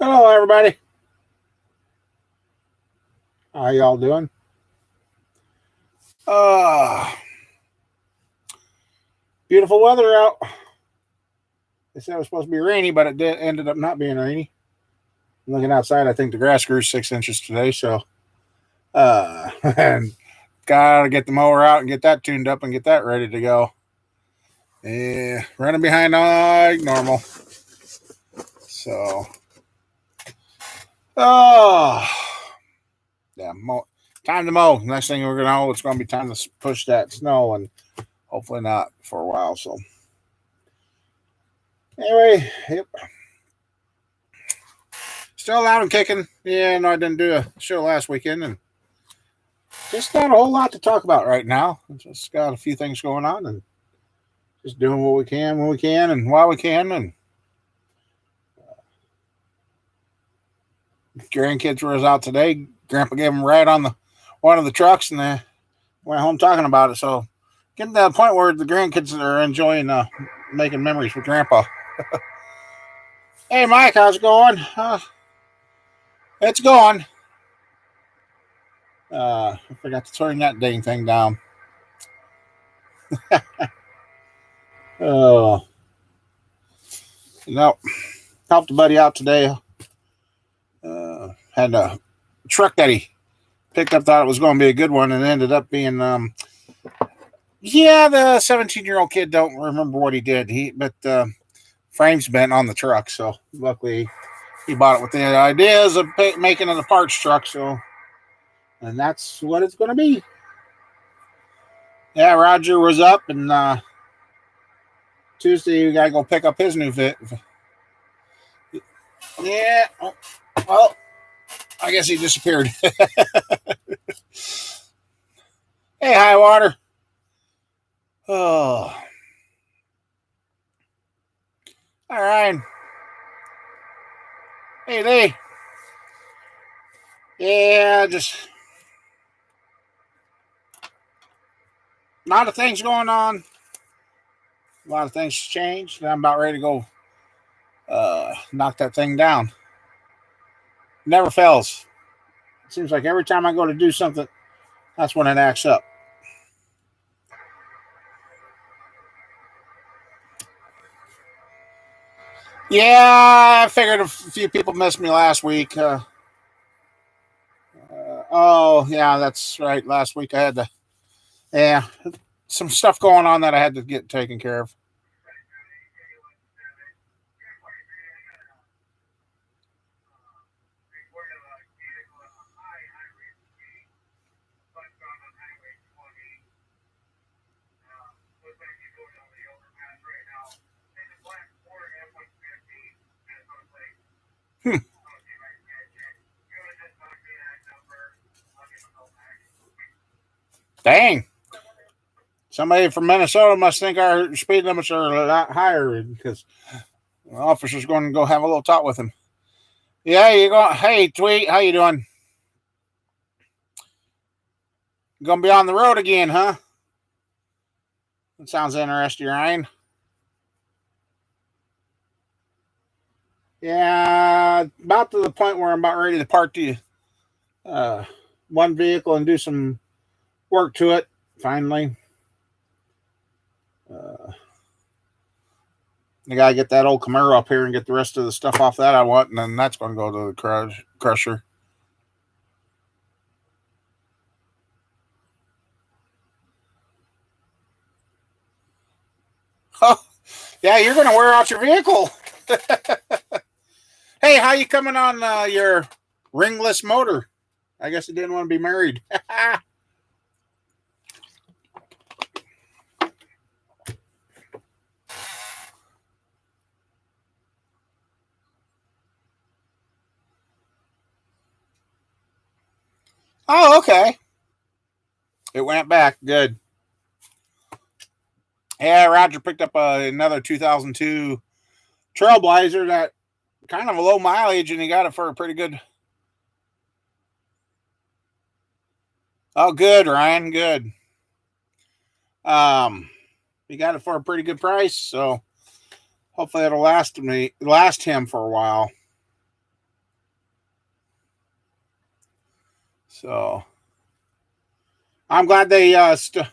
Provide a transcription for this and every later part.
Hello, everybody. How y'all doing? Uh, Beautiful weather out. They said it was supposed to be rainy, but ended up not being rainy. Looking outside, I think the grass grew 6 inches today, so and gotta get the mower out and get that tuned up and get that ready to go. Yeah, running behind like normal. So, oh, yeah, time to mow. Next thing we're gonna know, it's gonna be time to push that snow, and hopefully not for a while. So, anyway, yep. Still loud and kicking. Yeah, no, I didn't do a show last weekend, and just not a whole lot to talk about right now. Just got a few things going on, and just doing what we can when we can, and while we can. And grandkids were out today. Grandpa gave them a ride on one of the trucks, and they went home talking about it. So, getting to that point where the grandkids are enjoying making memories with Grandpa. Hey, Mike, how's it going? It's going. I forgot to turn that dang thing down. Oh, no. Helped a buddy out today. Had a truck that he picked up, thought it was going to be a good one, and it ended up being, yeah, the 17-year-old kid don't remember what he did. But frame's bent on the truck, so luckily he bought it with the ideas of making it a parts truck. So, and that's what it's going to be. Yeah, Roger was up, and Tuesday we got to go pick up his new fit. Yeah, well, I guess he disappeared. Hey, High Water. Oh. All right. Hey, Lee. Yeah, just a lot of things going on. A lot of things changed. And I'm about ready to go knock that thing down. Never fails. It seems like every time I go to do something, that's when it acts up. Yeah, I figured a few people missed me last week. Oh, yeah, that's right. Last week I had to, yeah, some stuff going on that I had to get taken care of. Hmm. Dang. Somebody from Minnesota must think our speed limits are a lot higher because the officer's going to go have a little talk with him. Yeah, you go. Hey, Tweet, how you doing? You gonna be on the road again, huh? That sounds interesting, Ryan. Yeah, about to the point where I'm about ready to park the uh, one vehicle and do some work to it. Finally, uh, I gotta get that old Camaro up here and get the rest of the stuff off that I want, and then that's going to go to the crusher. Oh, yeah, you're going to wear out your vehicle. Hey, how you coming on your ringless motor? I guess you didn't want to be married. Oh, okay. It went back. Good. Yeah, Roger picked up another 2002 Trailblazer that kind of a low mileage, and he got it for a pretty good. Oh, good, Ryan. Good. Um, he got it for a pretty good price, so hopefully it'll last him for a while. So I'm glad they stood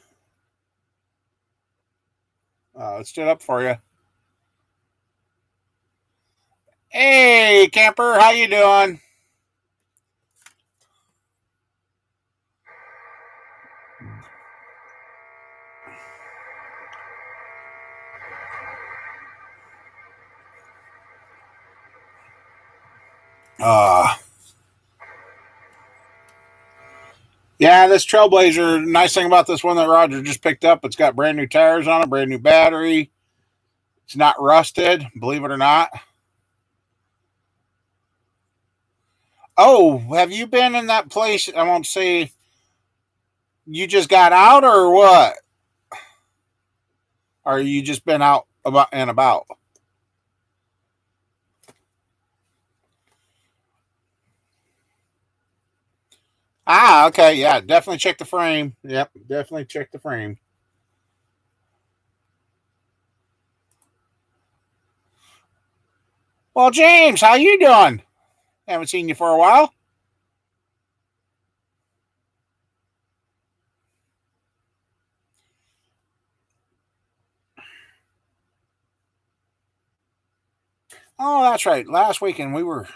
up for you. Hey, camper, how you doing? Uh, yeah, this Trailblazer, nice thing about this one that Roger just picked up, it's got brand new tires on it, brand new battery. It's not rusted, believe it or not. Oh, have you been in that place? I won't say you just got out or what? Or you just been out about and about? Ah, okay, yeah, definitely check the frame. Yep, definitely check the frame. Well, James, how you doing? Haven't seen you for a while. Oh, that's right. Last weekend we were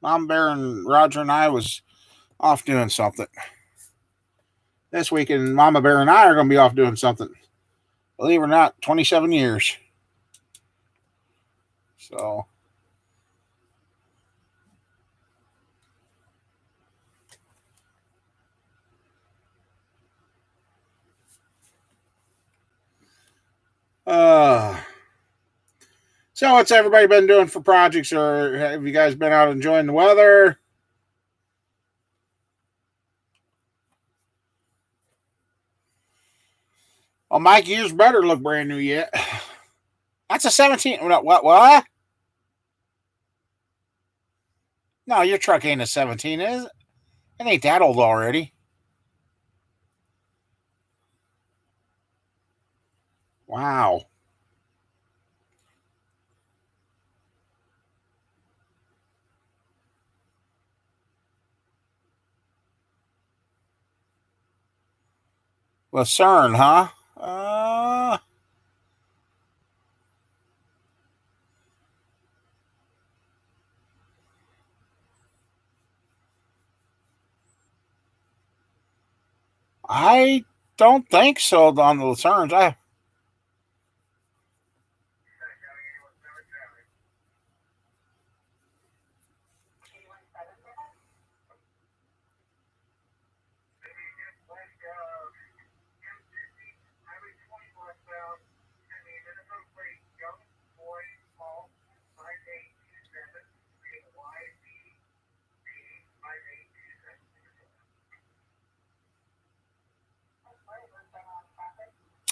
Mom Bear and Roger and I was off doing something. This weekend, Mama Bear and I are going to be off doing something. Believe it or not, 27 years. So, uh, so what's everybody been doing for projects, or have you guys been out enjoying the weather? Well, Mike, yours better look brand new yet. That's a 17. What? No, your truck ain't a 17, is it? It ain't that old already. Wow. Lucerne, huh? I don't think so on the Lucernes.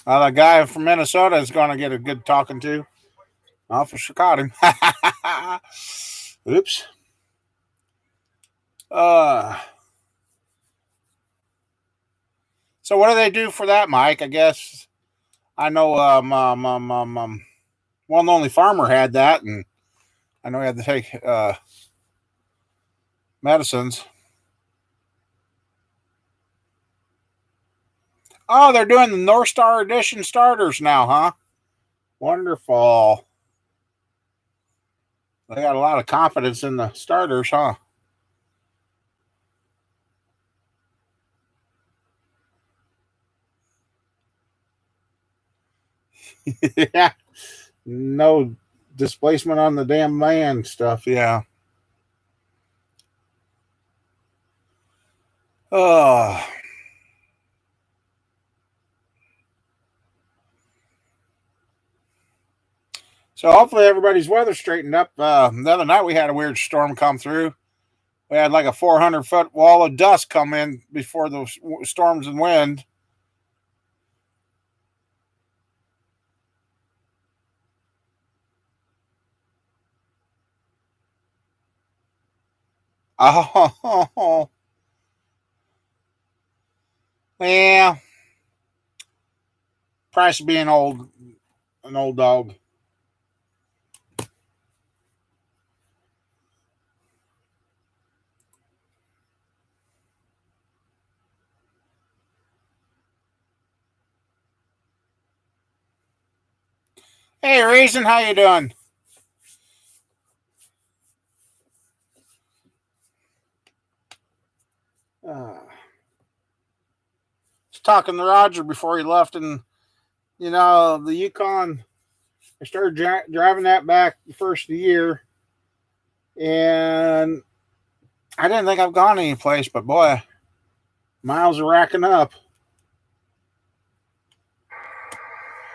The guy from Minnesota is going to get a good talking to. Officer caught him. Oops. Uh, so what do they do for that, Mike? I guess I know. One and only farmer had that, and I know he had to take medicines. Oh, they're doing the North Star Edition starters now, huh? Wonderful. They got a lot of confidence in the starters, huh? Yeah. No displacement on the damn man stuff. Yeah. Oh. So hopefully everybody's weather straightened up. The other night we had a weird storm come through. We had like a 400-foot wall of dust come in before the storms and wind. Oh, well, price of being an old dog. Hey, Reason, how you doing? Was talking to Roger before he left, and the Yukon. I started driving that back the first of the year, and I didn't think I've gone any place, but boy, miles are racking up.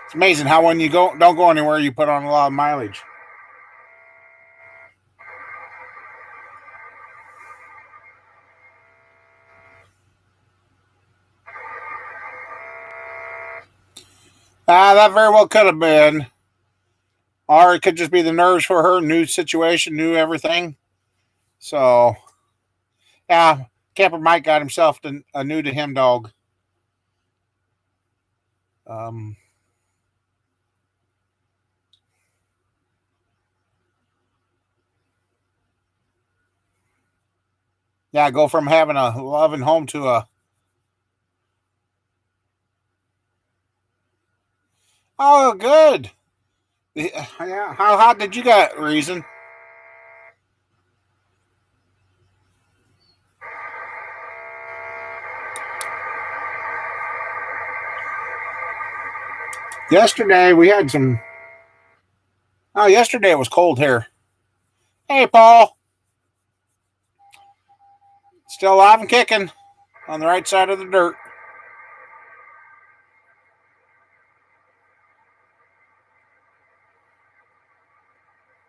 It's amazing how when you don't go anywhere, you put on a lot of mileage. That very well could have been, or it could just be the nerves for her, new situation, new everything. So, yeah, Camper Mike got himself a new to him dog. Um, yeah, go from having a loving home to a. Oh, good. Yeah, how hot did you get, Reason? Yesterday we had some. Oh, yesterday it was cold here. Hey, Paul, still alive and kicking on the right side of the dirt.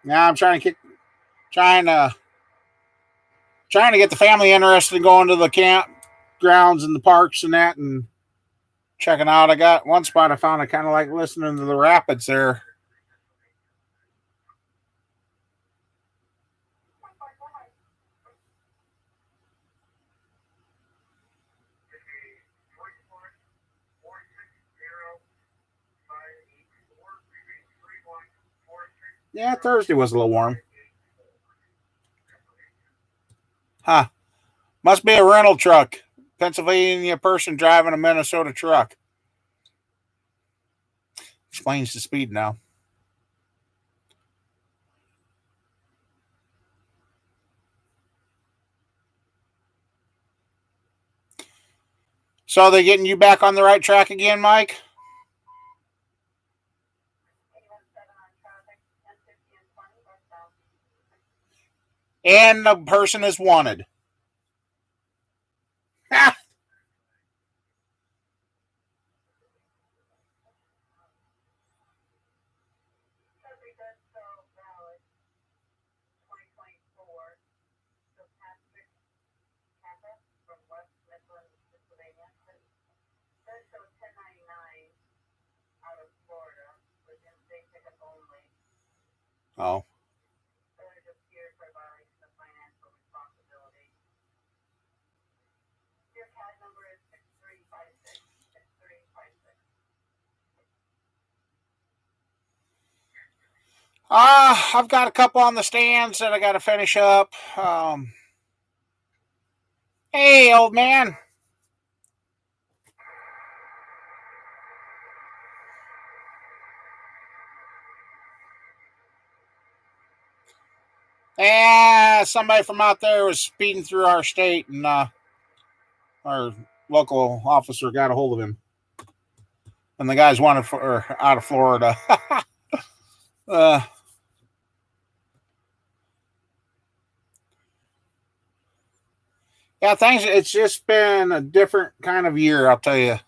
Now I'm trying to trying to get the family interested in going to the camp grounds and the parks and that, and checking out. I got one spot I found I kind of like listening to the rapids there. Yeah, Thursday was a little warm. Huh. Must be a rental truck. Pennsylvania person driving a Minnesota truck. Explains the speed now. So are they getting you back on the right track again, Mike? And the person is wanted. Oh. I've got a couple on the stands that I got to finish up. Hey, old man. Yeah, somebody from out there was speeding through our state, and our local officer got a hold of him. And the guy's wanted for out of Florida. uh, yeah, thanks. It's just been a different kind of year, I'll tell you.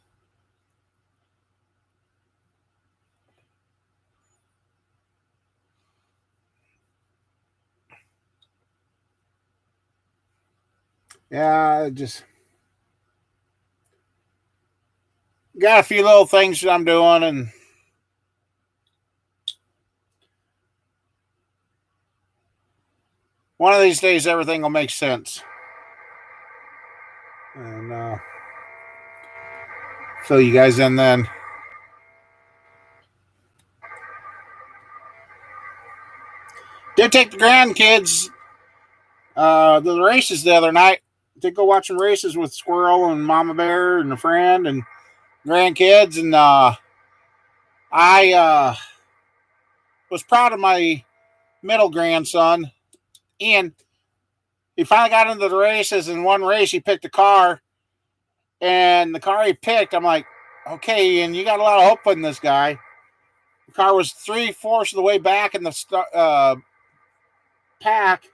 Yeah, just got a few little things that I'm doing, and one of these days everything will make sense. And fill you guys in then. Did take the grandkids the races the other night. Did go watch some races with Squirrel and Mama Bear and a friend and grandkids, and I was proud of my middle grandson, and he finally got into the races. In one race, he picked a car, and the car he picked, I'm like, okay, and you got a lot of hope in this guy. The car was 3/4 of the way back in the pack,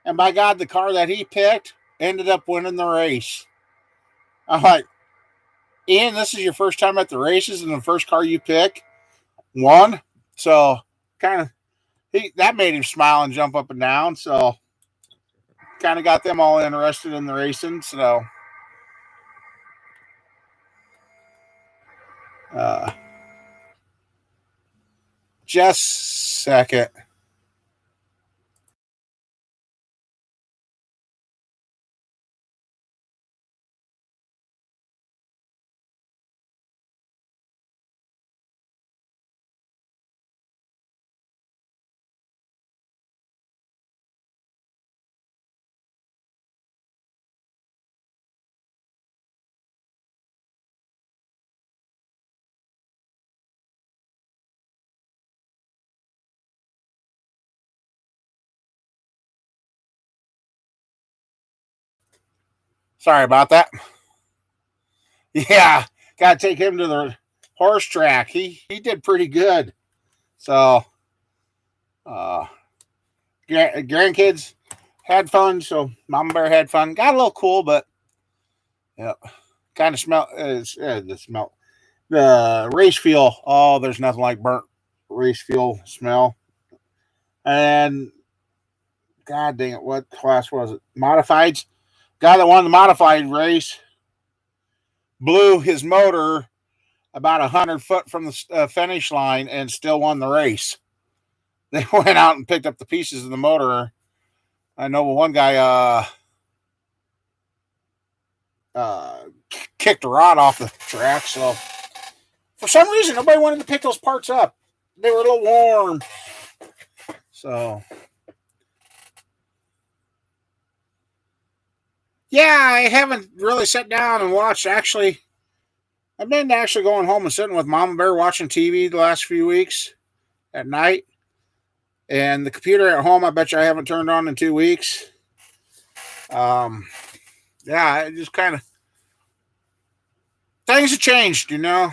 and by God, the car that he picked ended up winning the race. I'm like, Ian, this is your first time at the races, and the first car you pick won. So kind of that made him smile and jump up and down. So kind of got them all interested in the racing. So just a second. Sorry about that. Yeah, got to take him to the horse track. He did pretty good. So grandkids had fun. So Mama Bear had fun. Got a little cool, but yeah, kind of smell the smell the race fuel. Oh, there's nothing like burnt race fuel smell. And God dang it, what class was it? Modifieds. Guy that won the modified race blew his motor about 100 foot from the finish line and still won the race. They went out and picked up the pieces of the motor. I know one guy kicked a rod off the track, so for some reason nobody wanted to pick those parts up. They were a little warm. So yeah, I haven't really sat down and watched. Actually, I've been actually going home and sitting with Mama Bear watching TV the last few weeks at night. And the computer at home, I bet you I haven't turned on in 2 weeks. Yeah, it just kind of things have changed, you know.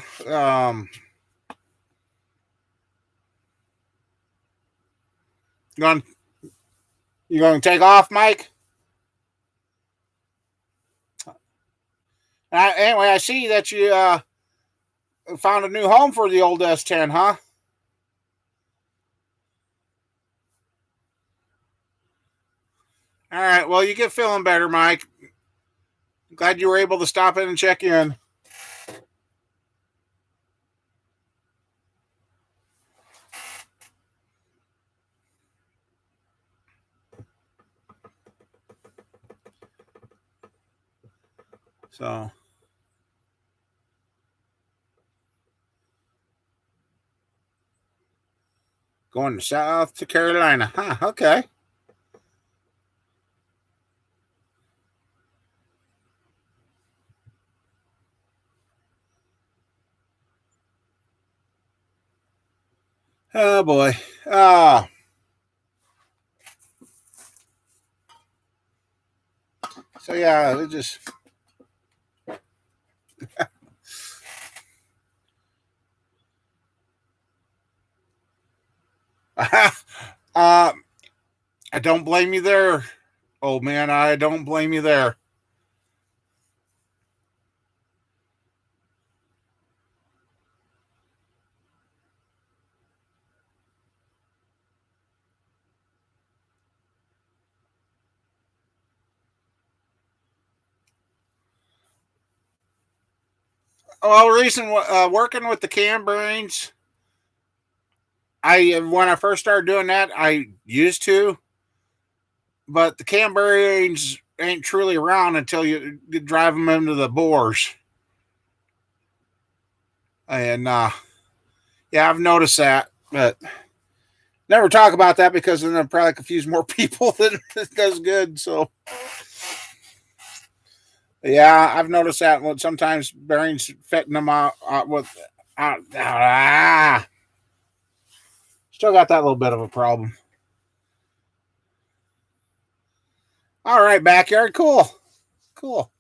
Going, you going to take off, Mike? Anyway, I see that you found a new home for the old S10, huh? All right. Well, you get feeling better, Mike. Glad you were able to stop in and check in. So, going to South Carolina, huh? Okay. Oh boy. So yeah, it just I don't blame you there, old man. I don't blame you there. Well, reason working with the cam bearings, I when I first started doing that, I used to, but the cam bearings ain't truly around until you drive them into the bores, and yeah, I've noticed that, but never talk about that because then I'll probably confuse more people than it does good. So yeah, I've noticed that when sometimes bearings fitting them out with starting Still got that little bit of a problem. All right, backyard. Cool. Cool.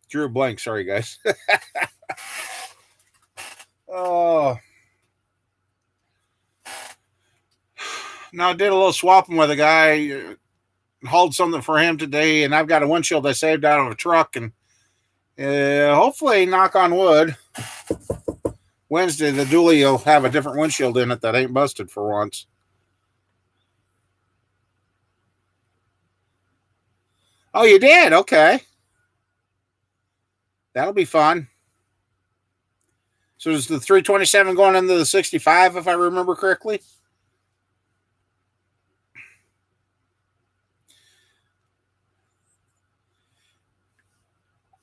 Drew a blank. Sorry, guys. Oh. Now I did a little swapping with a guy. Hauled something for him today, and I've got a windshield I saved out of a truck, and hopefully, knock on wood, Wednesday the dually will have a different windshield in it that ain't busted for once. Oh, you did? Okay. That'll be fun. So is the 327 going into the 65, if I remember correctly?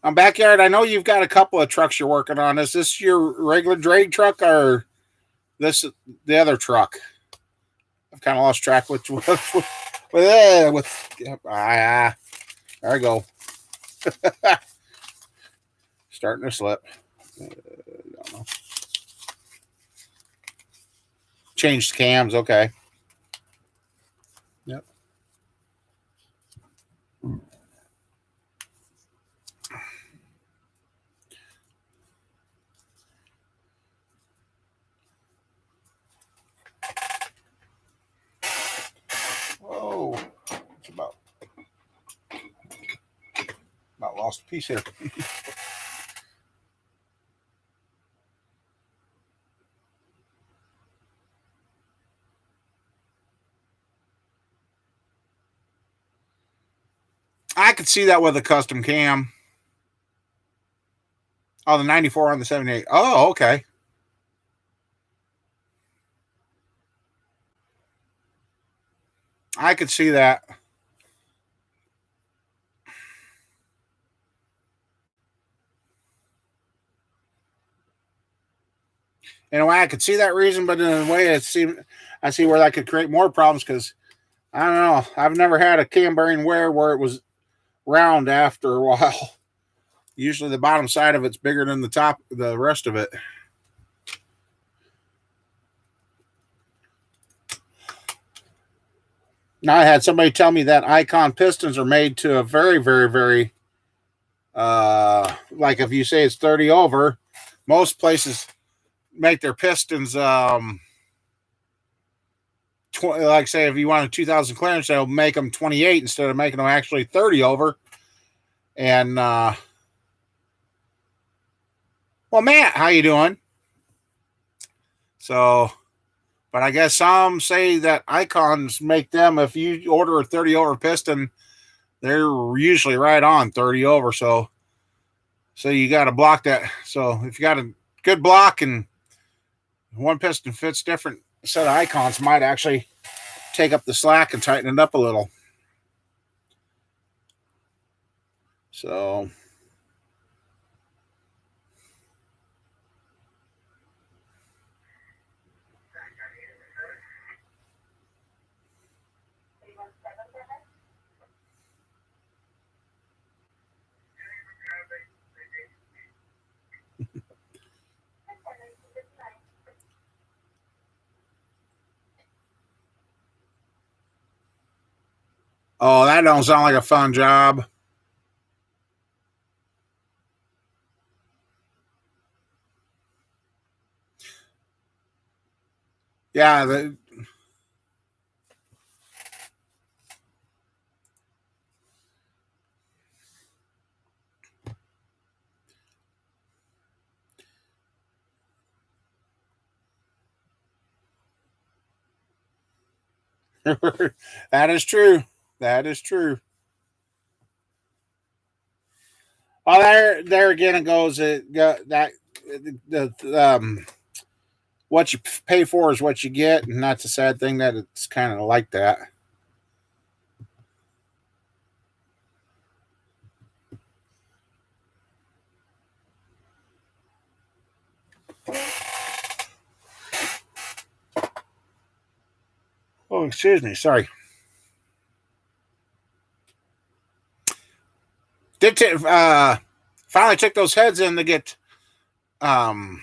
On backyard, I know you've got a couple of trucks you're working on. Is this your regular drag truck or this the other truck? I've kind of lost track with there I go. Starting to slip. Don't know. Changed cams. Okay. Yep. Oh, it's about lost a piece here. I could see that with a custom cam. Oh, the 94 on the 78. Oh, okay. I could see that. In a way, I could see that reason, but in a way, I see where that could create more problems because I don't know. I've never had a cam bearing wear where it was round after a while. Usually, the bottom side of it's bigger than the rest of it. Now, I had somebody tell me that Icon pistons are made to a very, very, very, like if you say it's 30 over, most places make their pistons, like say if you want a 2000 clearance, they'll make them 28 instead of making them actually 30 over. And, well, Matt, how you doing? So, but I guess some say that Icons make them, if you order a 30 over piston, they're usually right on 30 over. So you got to block that. So if you got a good block and one piston fits different, a set of Icons might actually take up the slack and tighten it up a little. So oh, that don't sound like a fun job. Yeah, that is true. That is true. Well, there again it goes. That what you pay for is what you get, and that's a sad thing that it's kind of like that. Oh, excuse me. Sorry. Finally took those heads in to get the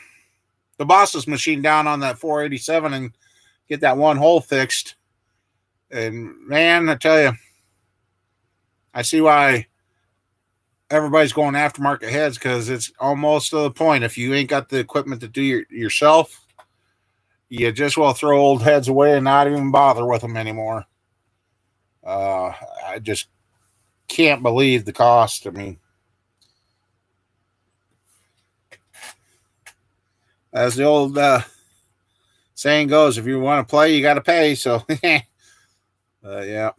boss's machine down on that 487 and get that one hole fixed. And man, I tell you, I see why everybody's going aftermarket heads, because it's almost to the point. If you ain't got the equipment to do yourself, you just well throw old heads away and not even bother with them anymore. I just can't believe the cost. I mean, as the old saying goes, if you want to play, you got to pay. So, yeah.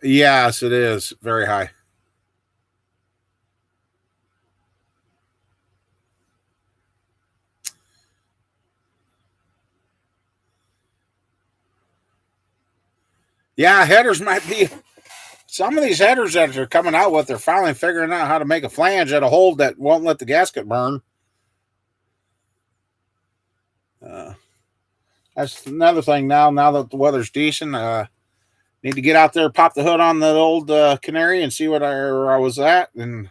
Yes, it is very high. Yeah, headers might be. Some of these headers that they're coming out with, they're finally figuring out how to make a flange at a hole that won't let the gasket burn. That's another thing now. Now that the weather's decent, need to get out there, pop the hood on the old Canary, and see where I was at, and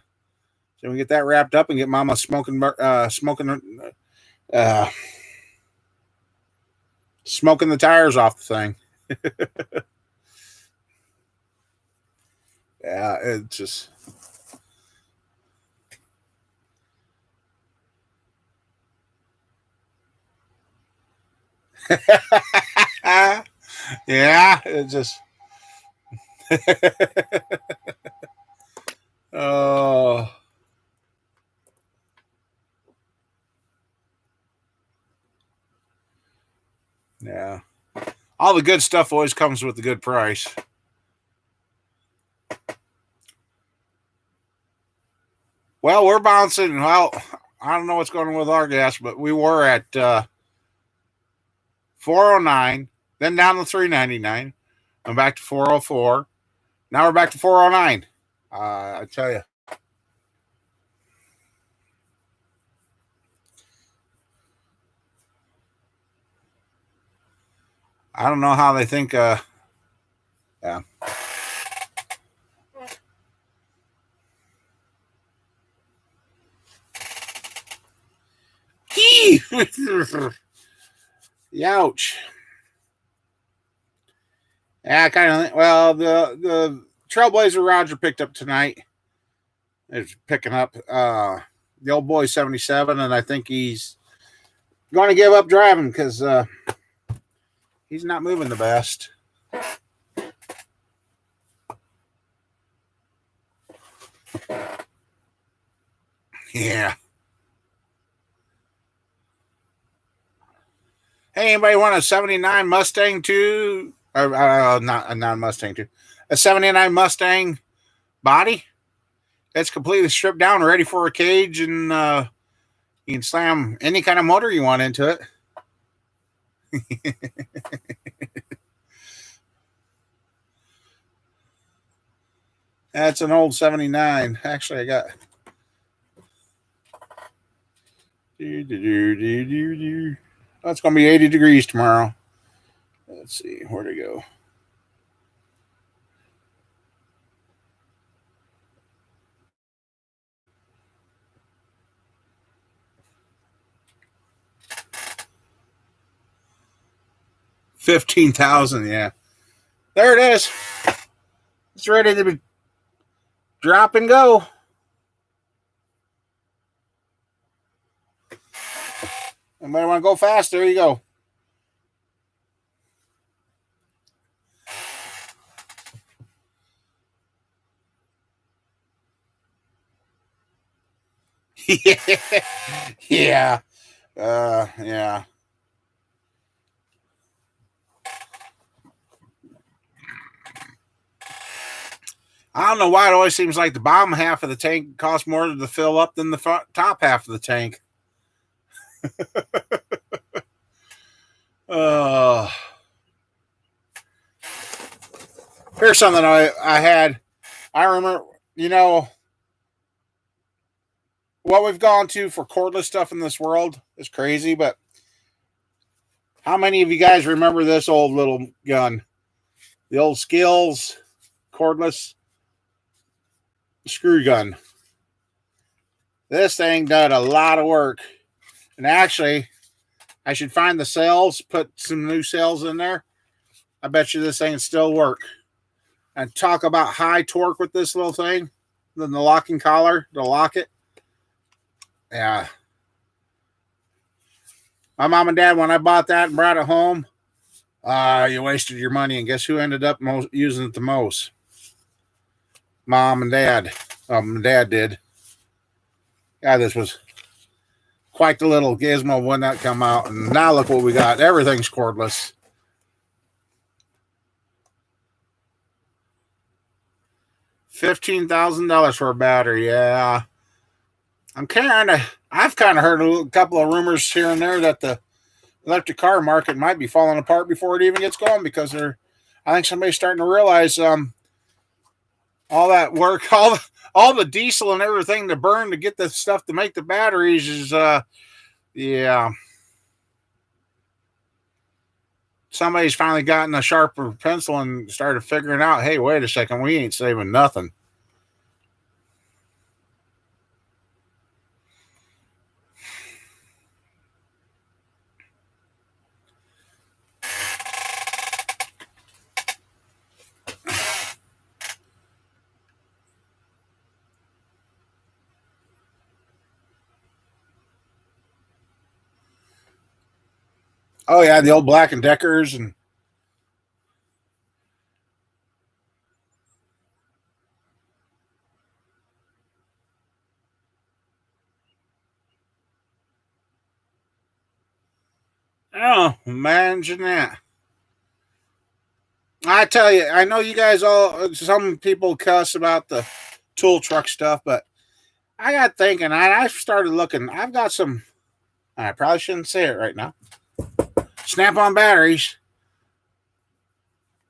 so we get that wrapped up and get Mama smoking uh, smoking the tires off the thing. Yeah, it's just. Yeah, it just. Oh. Yeah. All the good stuff always comes with a good price. Well, we're bouncing. Well, I don't know what's going on with our gas, but we were at 409, then down to 399, and back to 404. Now we're back to 409. I tell you. I don't know how they think. Yeah. Ouch. Yeah, kind of. Well, the Trailblazer Roger picked up tonight. Is picking up the old boy 77, and I think he's going to give up driving because he's not moving the best. Yeah. Hey, anybody want a 79 Mustang too? Or not a non-Mustang too. A 79 Mustang body. It's completely stripped down, ready for a cage, and you can slam any kind of motor you want into it. That's an old 79. Actually, I got. Oh, it's going to be 80 degrees tomorrow. Let's see. Where'd it go? $15,000. Yeah. There it is. It's ready to be drop and go. Anybody want to go fast? There you go. Yeah. Yeah. I don't know why it always seems like the bottom half of the tank costs more to fill up than the top half of the tank. uh, Here's something I had. I remember, what we've gone to for cordless stuff in this world is crazy, but how many of you guys remember this old little gun? The old Skills cordless screw gun. This thing did a lot of work. And actually, I should find the cells, put some new cells in there. I bet you this thing would still work. And talk about high torque with this little thing. Then the locking collar to lock it. Yeah. My mom and dad, when I bought that and brought it home, you wasted your money. And guess who ended up using it the most? Mom and dad. Dad did. Yeah, this was quite the little gizmo when that come out. And now look what we got. Everything's cordless. $15,000 for a battery. Yeah. I've kind of heard a couple of rumors here and there that the electric car market might be falling apart before it even gets going, because I think somebody's starting to realize all that work, all the diesel and everything to burn to get the stuff to make the batteries is yeah. Somebody's finally gotten a sharper pencil and started figuring out, hey, wait a second, we ain't saving nothing. Oh yeah, the old Black and Deckers and oh, imagine that. I tell you, I know you guys some people cuss about the tool truck stuff, but I got thinking, I started looking. I've got some, I probably shouldn't say it right now, Snap-on batteries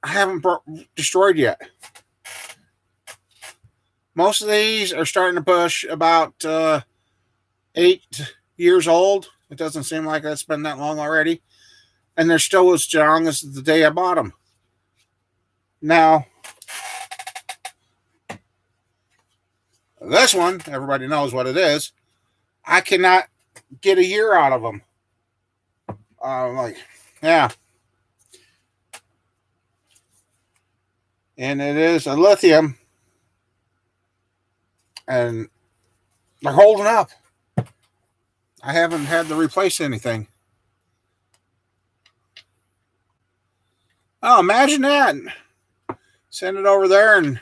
I haven't destroyed yet. Most of these are starting to push about 8 years old. It doesn't seem like that's been that long already. And they're still as strong as the day I bought them. Now, this one, everybody knows what it is. I cannot get a year out of them. Yeah. And it is a lithium. And they're holding up. I haven't had to replace anything. Oh, imagine that. Send it over there and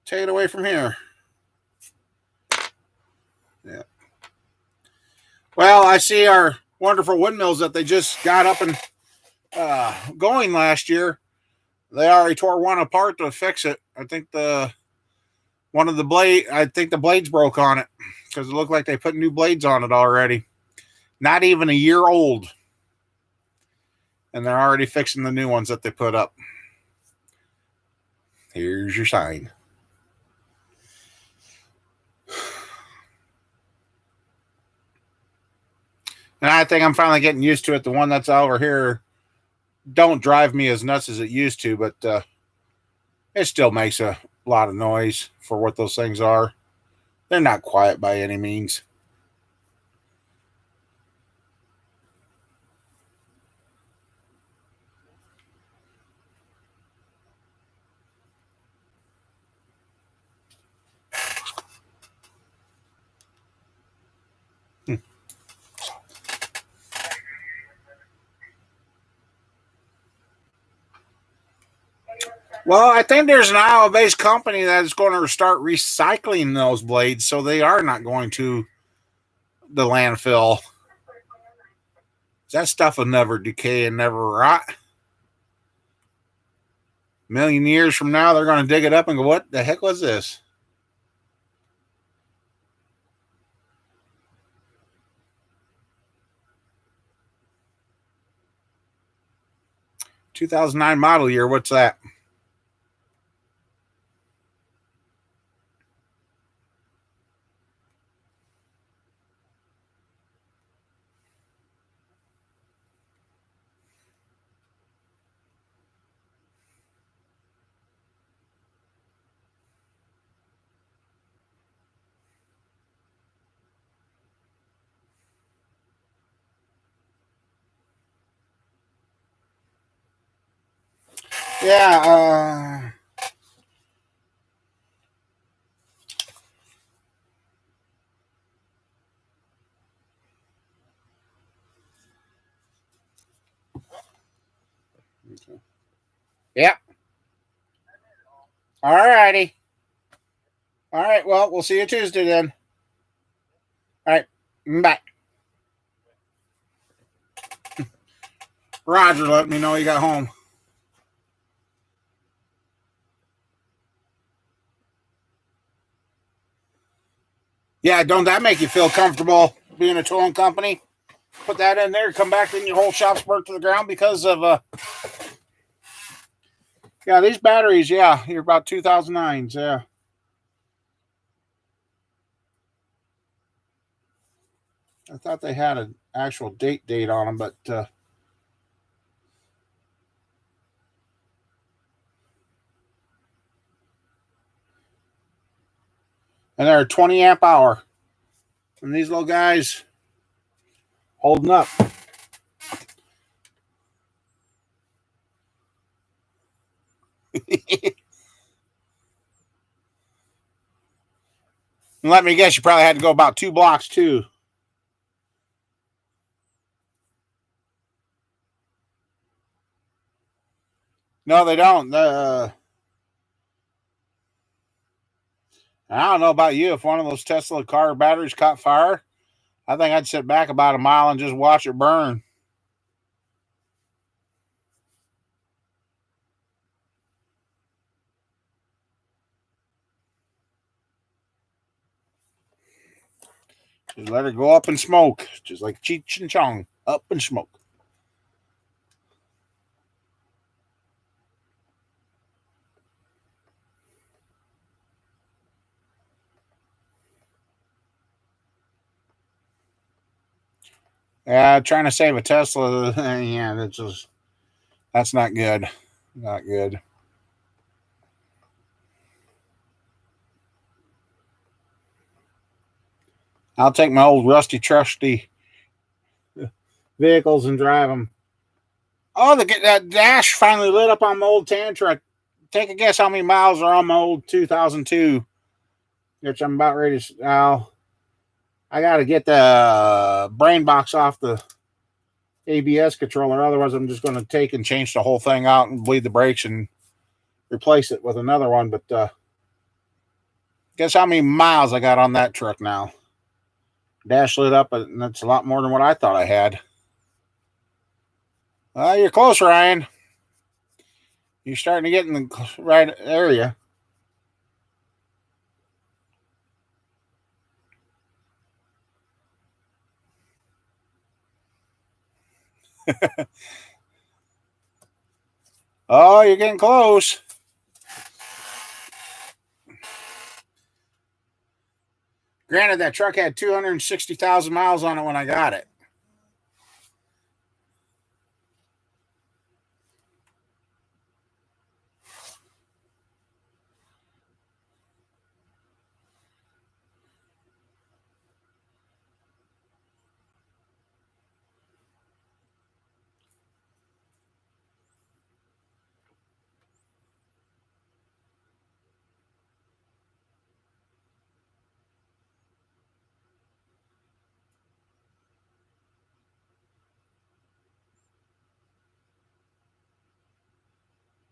take it away from here. Yeah. Well, I see our wonderful windmills that they just got up and going last year. They already tore one apart to fix it. I think the blades broke on it because it looked like they put new blades on it already. Not even a year old. And they're already fixing the new ones that they put up. Here's your sign. And I think I'm finally getting used to it. The one that's over here don't drive me as nuts as it used to, but it still makes a lot of noise for what those things are. They're not quiet by any means. Well, I think there's an Iowa-based company that is going to start recycling those blades, so they are not going to the landfill. That stuff will never decay and never rot. A million years from now, they're going to dig it up and go, what the heck was this? (2009) model year. What's that? Yeah. Yep. All righty. All right. Well, we'll see you Tuesday then. All right. Bye. Roger, let me know you got home. Yeah, don't that make you feel comfortable being a towing company? Put that in there, come back, and your whole shop's burnt to the ground because of yeah, these batteries. Yeah, you're about 2009s. Yeah, I thought they had an actual date on them, but and they're 20 amp hour, and these little guys holding up. And let me guess, you probably had to go about 2 blocks too. No, they don't. I don't know about you. If one of those Tesla car batteries caught fire, I think I'd sit back about a mile and just watch it burn. Just let it go up in smoke, just like Cheech and Chong, up in smoke. Yeah, trying to save a Tesla. Yeah, that's not good. Not good. I'll take my old rusty, trusty vehicles and drive them. Oh, that dash finally lit up on my old tan truck. Take a guess how many miles are on my old 2002, which I'm about ready to. Now, I got to get the brain box off the ABS controller. Otherwise, I'm just going to take and change the whole thing out and bleed the brakes and replace it with another one. But guess how many miles I got on that truck now? Dash lit up, and that's a lot more than what I thought I had. You're close, Ryan. You're starting to get in the right area. Oh, you're getting close. Granted, that truck had 260,000 miles on it when I got it.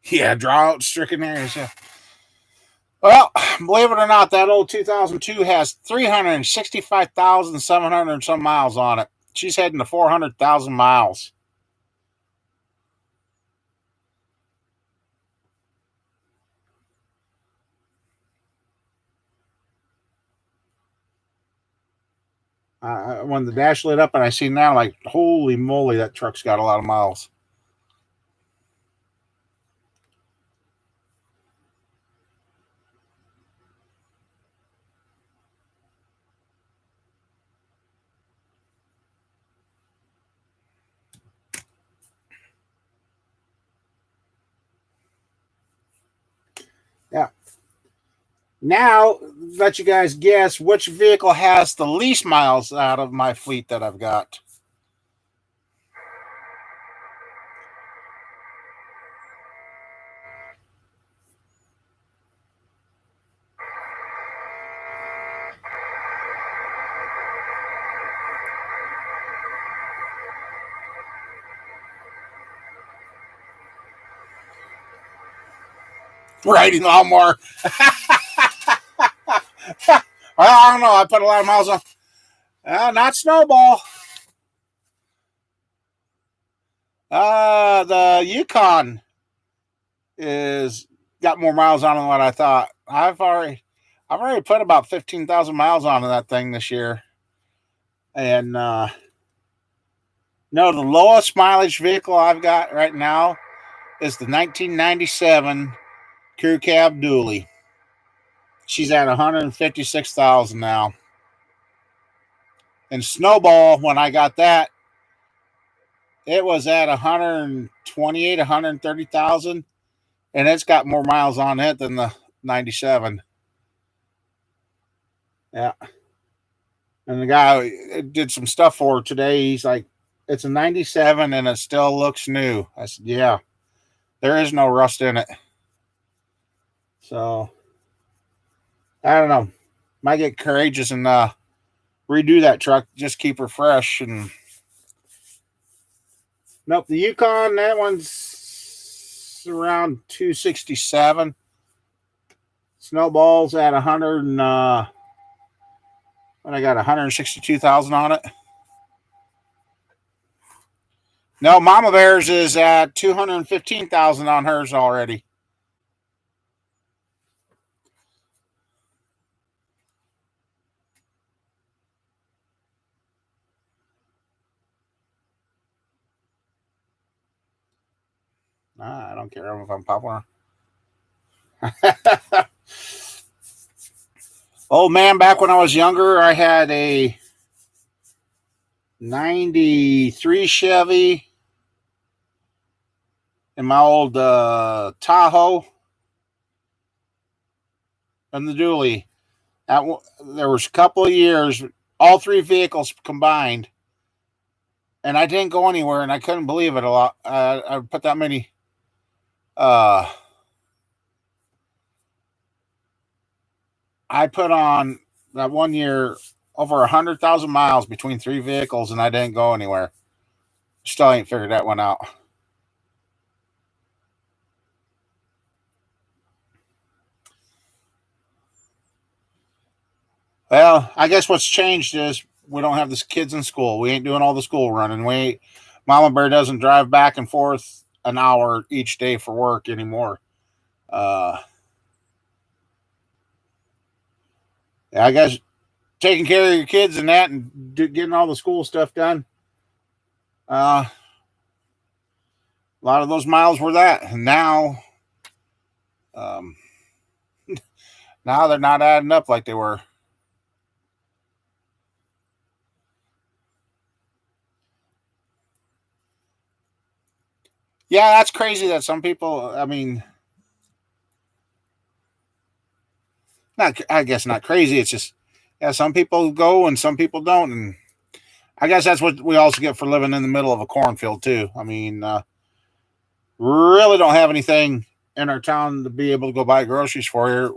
Yeah, drought stricken areas. Yeah. Well, believe it or not, that old 2002 has 365,700 some miles on it. She's heading to 400,000 miles. When the dash lit up and I see now, like, holy moly, that truck's got a lot of miles. Yeah. Now, let you guys guess which vehicle has the least miles out of my fleet that I've got. riding lawnmower. I don't know. I put a lot of miles on. Not Snowball. The Yukon is got more miles on than what I thought. I've already put about 15,000 miles on that thing this year, and no, the lowest mileage vehicle I've got right now is the 1997 Crew Cab Dually. She's at 156,000 now. And Snowball, when I got that, it was at 128, 130,000, and it's got more miles on it than the 97. Yeah. And the guy did some stuff for her today. He's like, it's a 97 and it still looks new. I said, yeah, there is no rust in it. So, I don't know. Might get courageous and redo that truck. Just keep her fresh. And nope, the Yukon, that one's around 267. Snowball's at 100 and I got 162,000 on it. No, Mama Bear's is at 215,000 on hers already. I don't care if I'm popular. Oh man, back when I was younger, I had a 93 Chevy in my old Tahoe and the Dually. There was a couple of years, all three vehicles combined, and I didn't go anywhere, and I couldn't believe it a lot. I put that many. I put on that one year over 100,000 miles between three vehicles, and I didn't go anywhere. Still ain't figured that one out. Well, I guess what's changed is we don't have the kids in school. We ain't doing all the school running. Mama Bear doesn't drive back and forth an hour each day for work anymore. I guess taking care of your kids and that and getting all the school stuff done. A lot of those miles were that. And now, now they're not adding up like they were. Yeah, that's crazy that some people, I mean, I guess not crazy. It's just, yeah, some people go and some people don't. And I guess that's what we also get for living in the middle of a cornfield, too. I mean, really don't have anything in our town to be able to go buy groceries for here.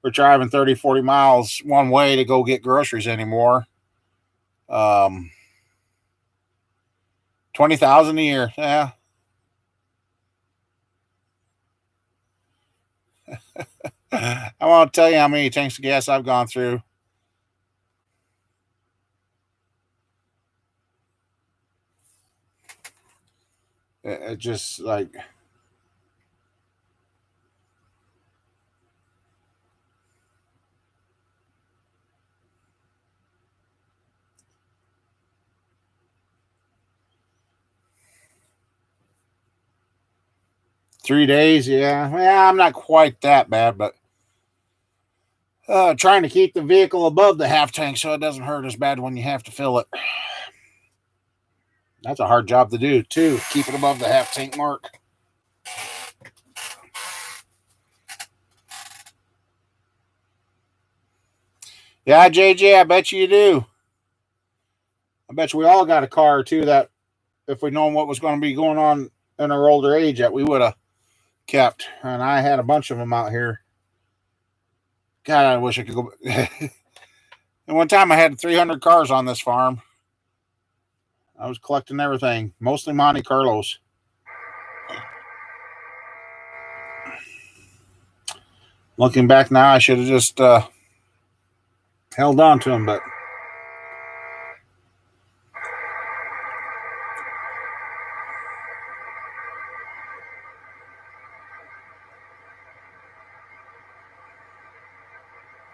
We're driving 30, 40 miles one way to go get groceries anymore. 20,000 a year. Yeah. I won't tell you how many tanks of gas I've gone through. It just like 3 days. Yeah. Well, I'm not quite that bad, but trying to keep the vehicle above the half tank so it doesn't hurt as bad when you have to fill it. That's a hard job to do, too. Keep it above the half tank mark. Yeah, JJ, I bet you do. I bet you we all got a car or two that if we'd known what was going to be going on in our older age that we would have kept. And I had a bunch of them out here. God, I wish I could go. And one time I had 300 cars on this farm. I was collecting everything, mostly Monte Carlos. Looking back now, I should have just held on to him, but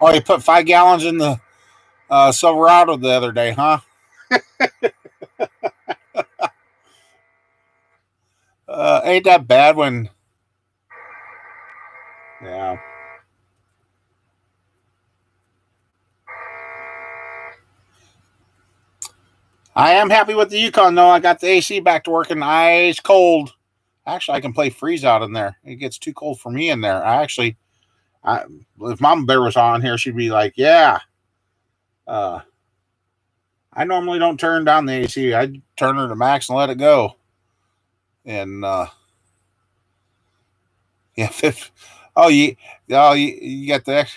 oh, you put 5 gallons in the Silverado the other day, huh? Ain't that bad when, yeah. I am happy with the Yukon though. I got the AC back to working ice cold. Actually, I can play freeze out in there. It gets too cold for me in there. If Mama Bear was on here, she'd be like, "Yeah." Uh, I normally don't turn down the AC. I turn her to max and let it go. And yeah, oh you got the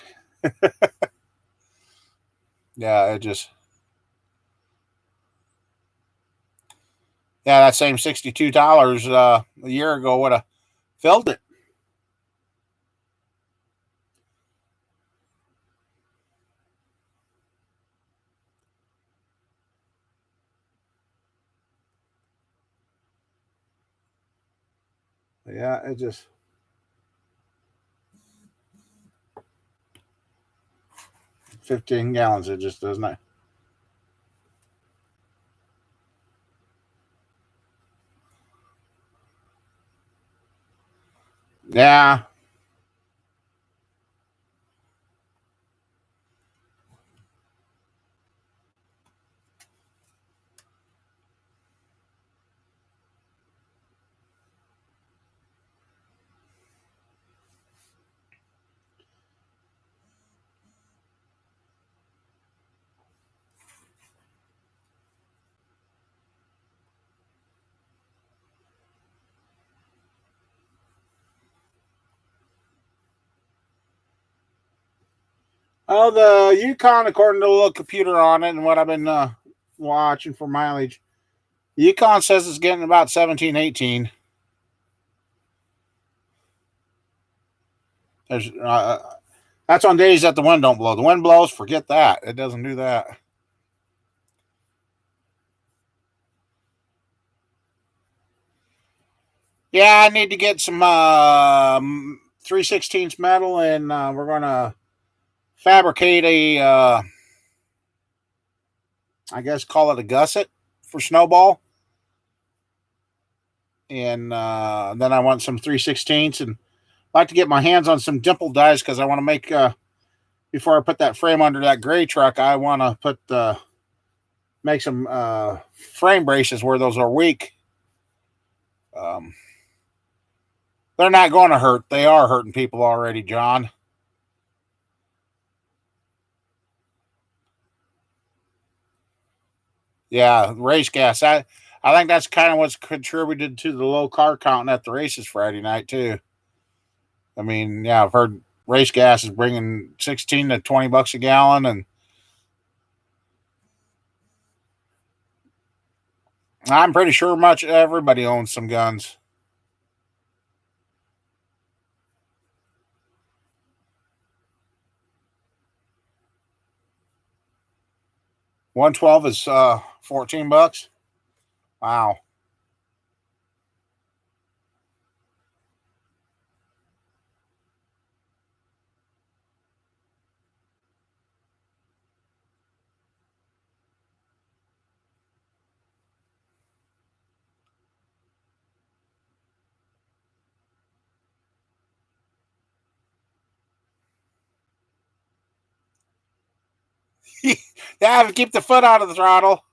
yeah. It just yeah, that same $62 a year ago would have filled it. Yeah, it just 15 gallons. It just does not. Yeah, oh, the Yukon, according to the little computer on it and what I've been watching for mileage, Yukon says it's getting about 17, 18. There's, that's on days that the wind don't blow. The wind blows, forget that. It doesn't do that. Yeah, I need to get some 3/16 metal, and we're going to fabricate a, I guess, call it a gusset for snowball. And then I want some 3/16 and I'd like to get my hands on some dimple dies because I want to make before I put that frame under that gray truck. I want to put make some frame braces where those are weak. Um, they're not going to hurt. They are hurting people already, John. Yeah, race gas. I think that's kind of what's contributed to the low car count at the races Friday night too. I mean, yeah, I've heard race gas is bringing 16 to 20 bucks a gallon, and I'm pretty sure much everybody owns some guns. 112 is 14 bucks. Wow. Yeah, keep the foot out of the throttle.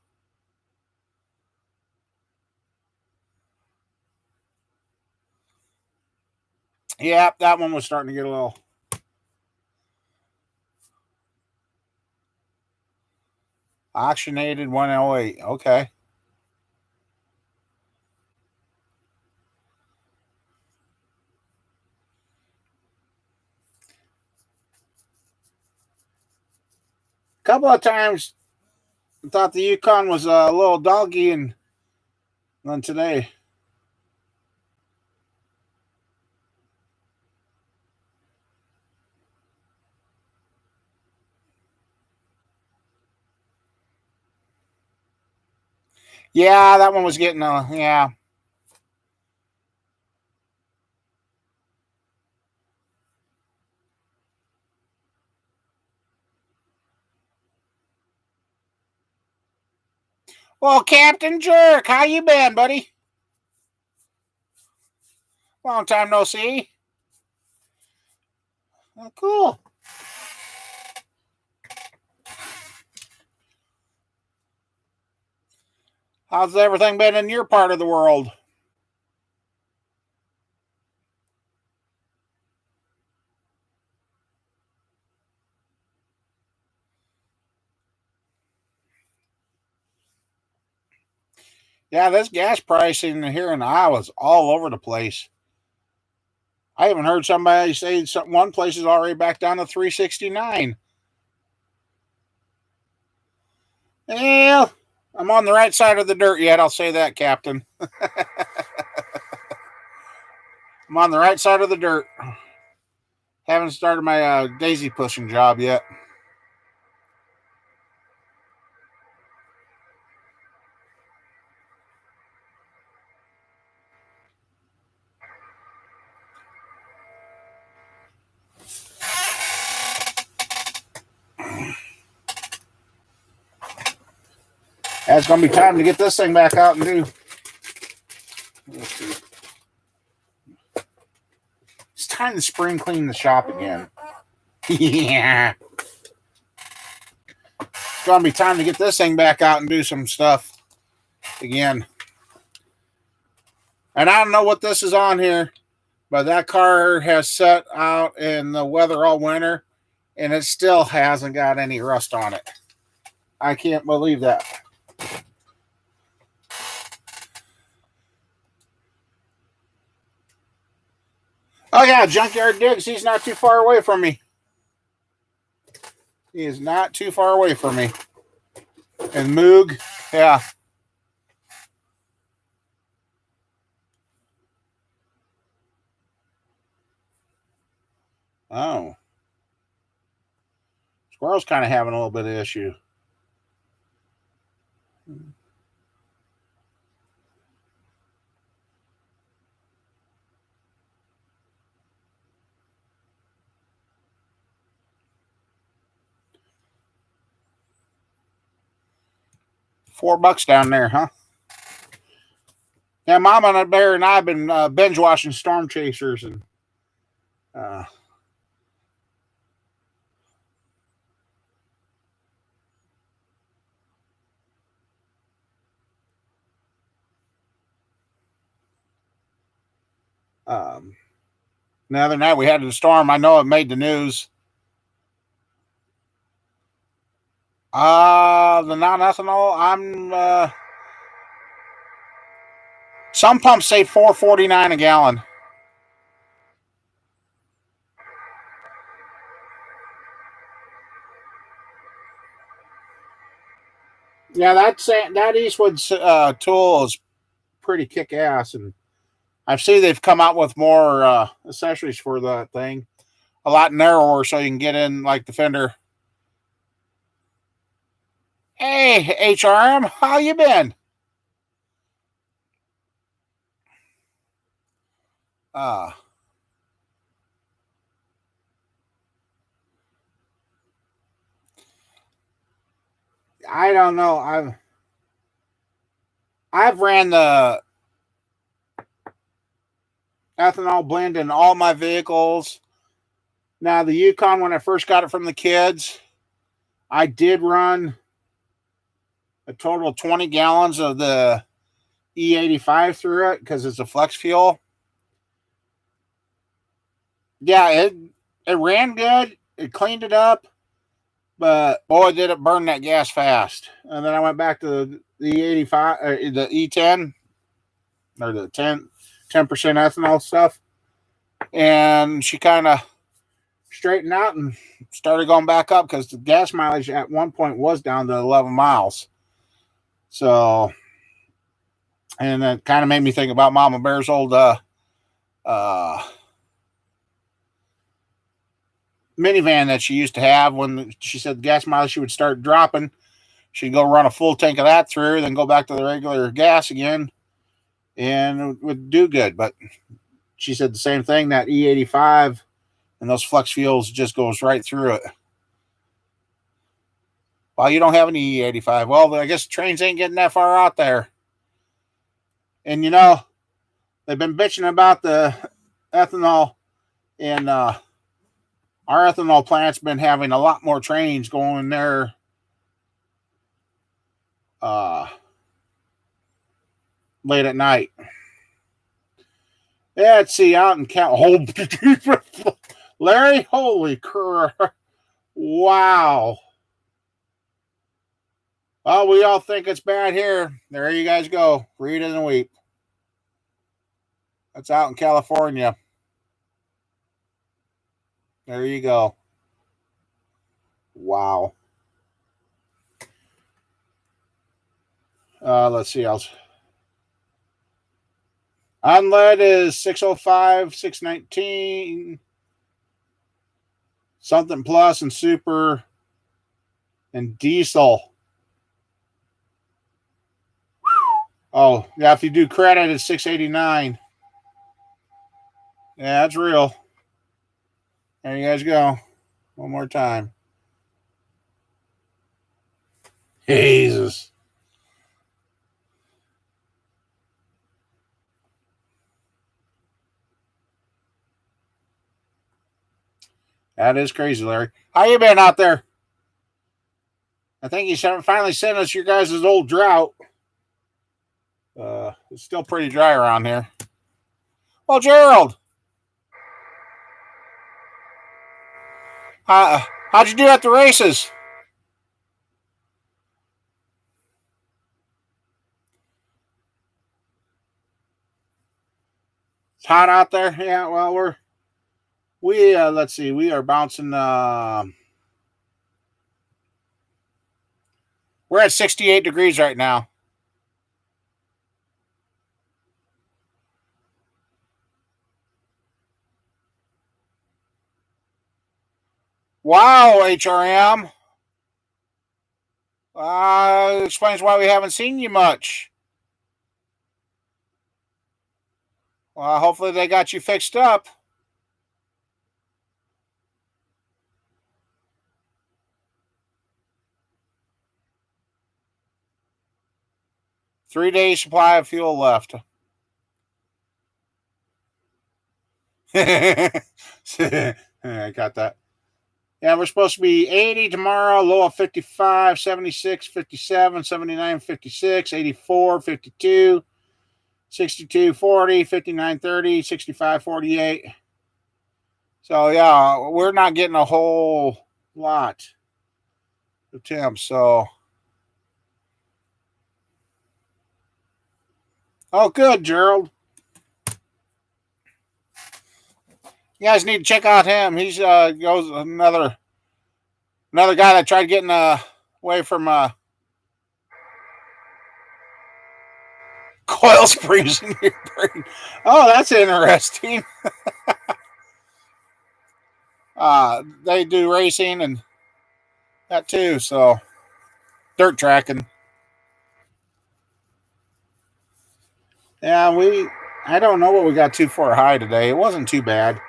Yeah, that one was starting to get a little oxygenated 108. Okay. A couple of times I thought the Yukon was a little doggy, and then today. Yeah, that one was getting yeah. Well, Captain Jerk, how you been, buddy? Long time no see. Oh, cool. How's everything been in your part of the world? Yeah, this gas pricing here in Iowa is all over the place. I even heard somebody say one place is already back down to 369. Yeah, I'm on the right side of the dirt yet. I'll say that, Captain. I'm on the right side of the dirt. Haven't started my daisy pushing job yet. It's going to be time to get this thing back out and do. It's time to spring clean the shop again. Yeah. It's going to be time to get this thing back out and do some stuff again. And I don't know what this is on here, but that car has set out in the weather all winter, and it still hasn't got any rust on it. I can't believe that. Oh, yeah, Junkyard Diggs. He's not too far away from me. He is not too far away from me. And Moog, yeah. Oh. Squirrel's kind of having a little bit of issue. $4 down there, huh? Yeah, Mama Bear and I have been binge watching Storm Chasers and the other night we had a storm. I know it made the news. The non-ethanol. Some pumps say $4.49 a gallon. Yeah, that Eastwood tool is pretty kick ass, and I've seen they've come out with more accessories for that thing, a lot narrower, so you can get in like the fender. Hey, HRM, how you been? Uh, I don't know. I've ran the ethanol blend in all my vehicles. Now the Yukon, when I first got it from the kids, I did run a total of 20 gallons of the E85 through it because it's a flex fuel. Yeah, it ran good. It cleaned it up, but boy, did it burn that gas fast. And then I went back to the E85, the E10, or the 10% ethanol stuff, and she kind of straightened out and started going back up because the gas mileage at one point was down to 11 miles. So, and it kind of made me think about Mama Bear's old minivan that she used to have. When she said the gas mileage she would start dropping, she'd go run a full tank of that through, then go back to the regular gas again, and it would do good. But she said the same thing, that E85 and those flex fuels just goes right through it. Well, you don't have an E85. Well, I guess trains ain't getting that far out there. And they've been bitching about the ethanol, and our ethanol plant's been having a lot more trains going there late at night. Yeah, let's see, out in Larry, holy crap. Wow. Well, we all think it's bad here. There you guys go. Read it and weep. That's out in California. There you go. Wow. Let's see else. Unlead is 605, 619. Something plus and super and diesel. Oh, yeah, if you do credit, it's 689. Yeah, that's real. There you guys go. One more time. Jesus. That is crazy, Larry. How you been out there? I think you finally sent us your guys' old drought. It's still pretty dry around here. Well, Gerald, how'd you do at the races? It's hot out there. Yeah. Well, let's see. We are bouncing. We're at 68 degrees right now. Wow, HRM. Explains why we haven't seen you much. Well, hopefully they got you fixed up. Three-day supply of fuel left. I got that. Yeah, we're supposed to be 80 tomorrow, low of 55, 76, 57, 79, 56, 84, 52, 62, 40, 59, 30, 65, 48. So, yeah, we're not getting a whole lot of temps. So, oh, good, Gerald. You guys need to check out him. He's goes another guy that tried getting away from coil springs in your brain. Oh, that's interesting. They do racing and that too. So dirt tracking. Yeah, I don't know what we got too far high today. It wasn't too bad.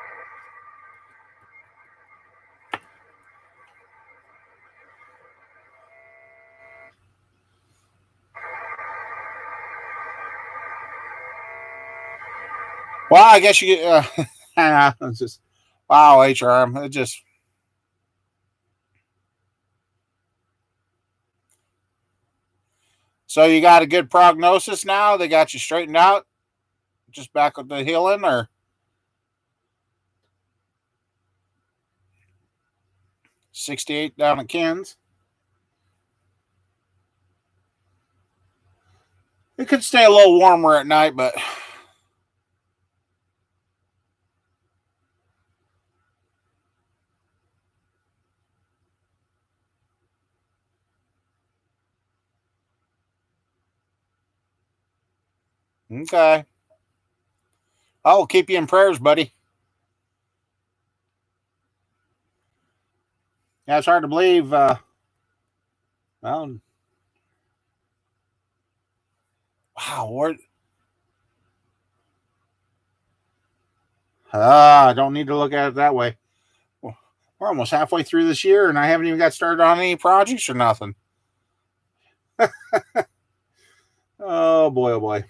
Well, I guess you get. It's just wow, HRM. It just. So you got a good prognosis now? They got you straightened out? Just back with the healing, or 68 down at Ken's? It could stay a little warmer at night, but okay. I will keep you in prayers, buddy. Yeah, it's hard to believe. Well, Wow, I don't need to look at it that way. We're almost halfway through this year, and I haven't even got started on any projects or nothing. Oh boy, oh boy.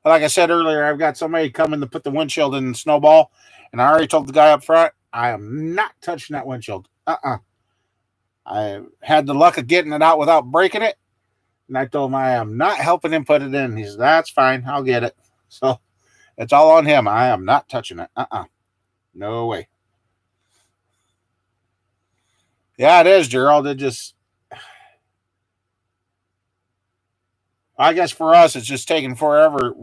Like I said earlier, I've got somebody coming to put the windshield in the snowball, and I already told the guy up front, I am not touching that windshield. I had the luck of getting it out without breaking it, and I told him I am not helping him put it in. He said, that's fine, I'll get it. So it's all on him. I am not touching it. No way. Yeah, it is, Gerald. I guess for us, it's just taking forever.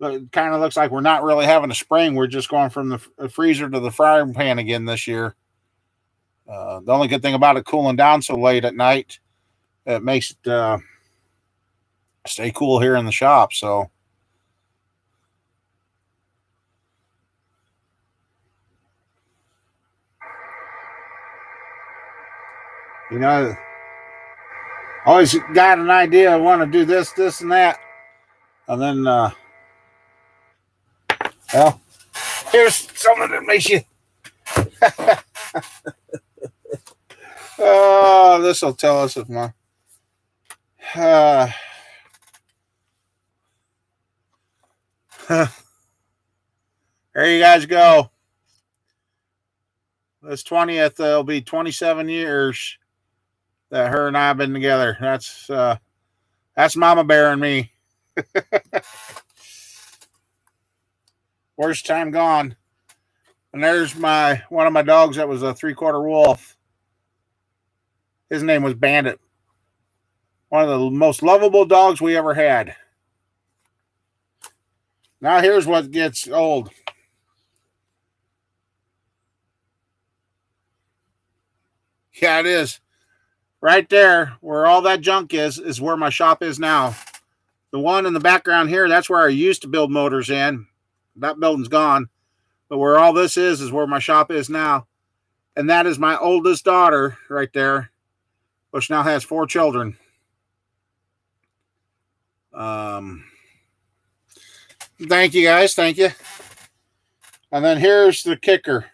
It kind of looks like we're not really having a spring. We're just going from the freezer to the frying pan again this year. The only good thing about it cooling down so late at night, it makes it stay cool here in the shop. So, you know, always got an idea. I want to do this, this, and that. And then, well, here's something that makes you. Oh, this will tell us if my. There you guys go. This 20th, it'll be 27 years that her and I have been together. That's Mama Bear and me. Worst time gone. And there's one of my dogs that was a 3/4 wolf. His name was Bandit. One of the most lovable dogs we ever had. Now here's what gets old. Yeah, it is. Right there, where all that junk is where my shop is now. The one in the background here, that's where I used to build motors in. That building's gone. But where all this is where my shop is now. And that is my oldest daughter right there, which now has 4 children. Thank you, guys. Thank you. And then here's the kicker.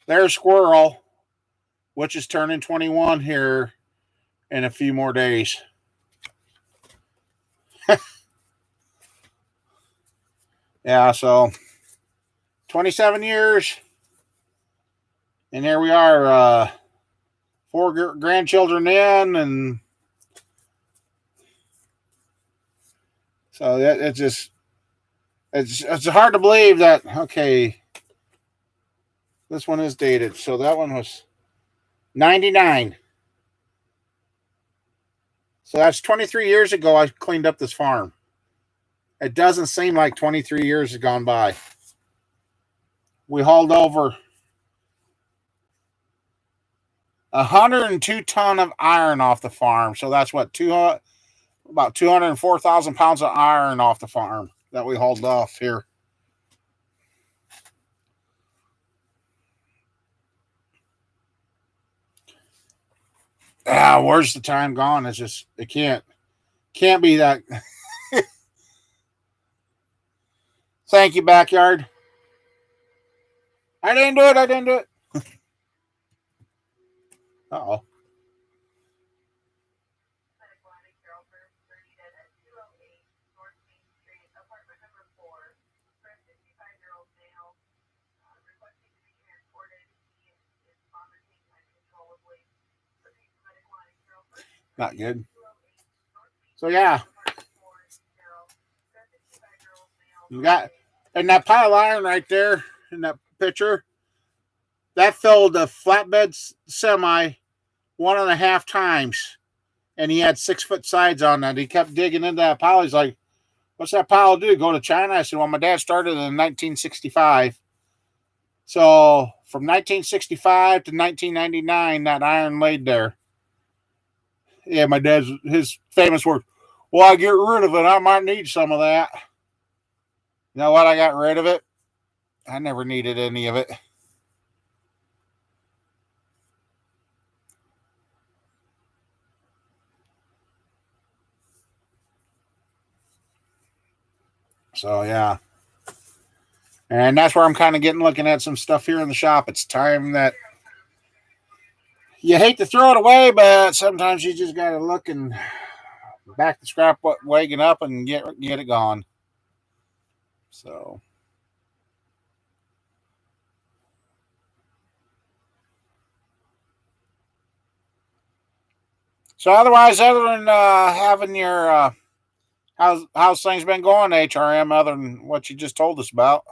There's Squirrel, which is turning 21 here in a few more days. Yeah, so 27 years. And here we are, 4 grandchildren in, and so it's hard to believe that, okay, this one is dated. So that one was 99. So that's 23 years ago I cleaned up this farm. It doesn't seem like 23 years have gone by. We hauled over 102 ton of iron off the farm. So that's what, about 204,000 pounds of iron off the farm that we hauled off here. Where's the time gone? It's just, it can't be that. Thank you, backyard. I didn't do it. Uh-oh. Not good. So yeah, you got, and that pile of iron right there in that picture, that filled a flatbed semi 1.5 times, and he had 6-foot sides on that. He kept digging into that pile. He's like, "What's that pile do? Go to China?" I said, "Well, my dad started in 1965." So from 1965 to 1999, that iron laid there. Yeah, my dad's, his famous words, "Well, I get rid of it. I might need some of that." You know what? I got rid of it. I never needed any of it. So yeah. And that's where I'm kind of looking at some stuff here in the shop. It's time that you hate to throw it away, but sometimes you just got to look and back the scrap wagon up and get it gone. So otherwise, other than having your how's things been going, HRM, other than what you just told us about?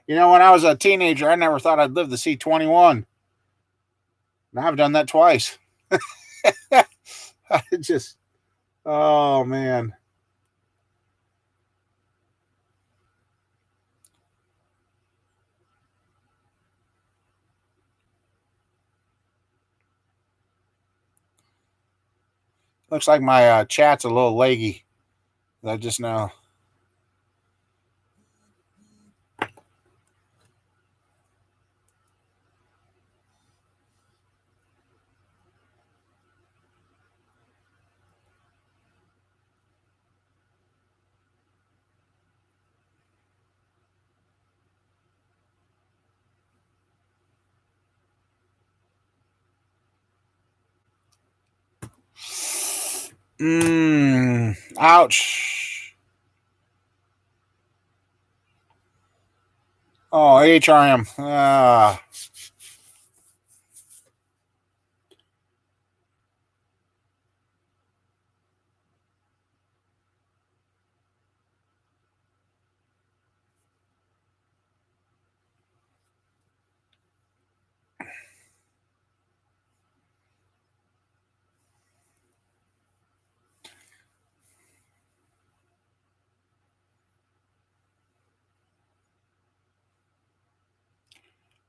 When I was a teenager, I never thought I'd live to see 21. Now I've done that twice. I just, oh man. Looks like my chat's a little leggy. I just know. Ouch. Oh, HRM.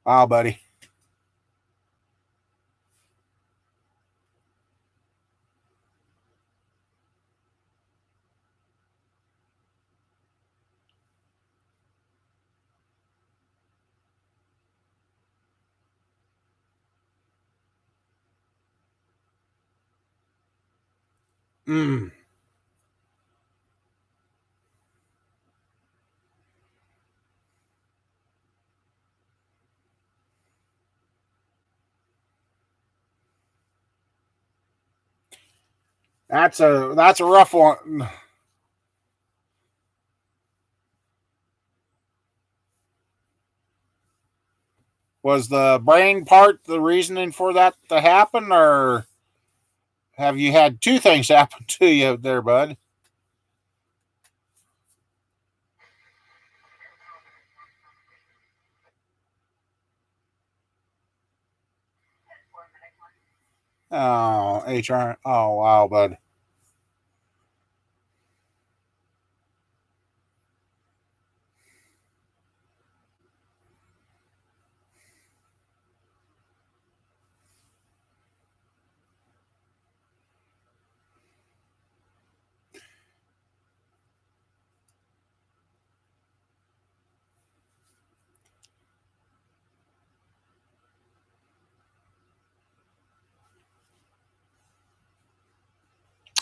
Wow, buddy. Mm. That's a rough one. Was the brain part the reasoning for that to happen, or have you had two things happen to you there, bud? Oh, HR. Oh, wow, bud.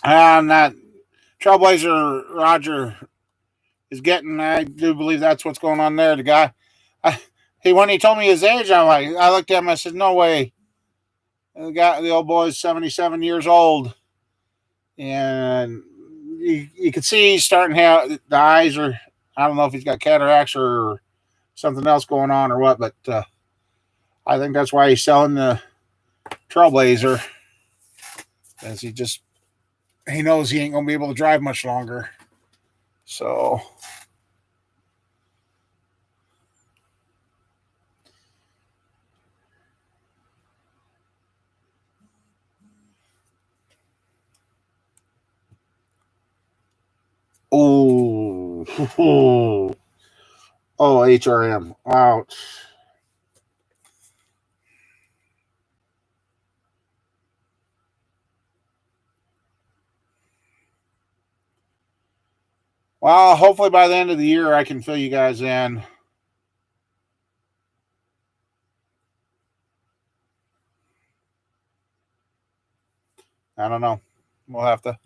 And that Trailblazer Roger is getting. I do believe that's what's going on there. The guy, when he told me his age, I looked at him. I said, "No way." The old boy's 77 years old, and you could see he's starting to have the eyes are. I don't know if he's got cataracts or something else going on or what, but I think that's why he's selling the Trailblazer, as he knows he ain't gonna be able to drive much longer. So, oh, oh, HRM, ouch. Well, hopefully by the end of the year, I can fill you guys in. I don't know. We'll have to.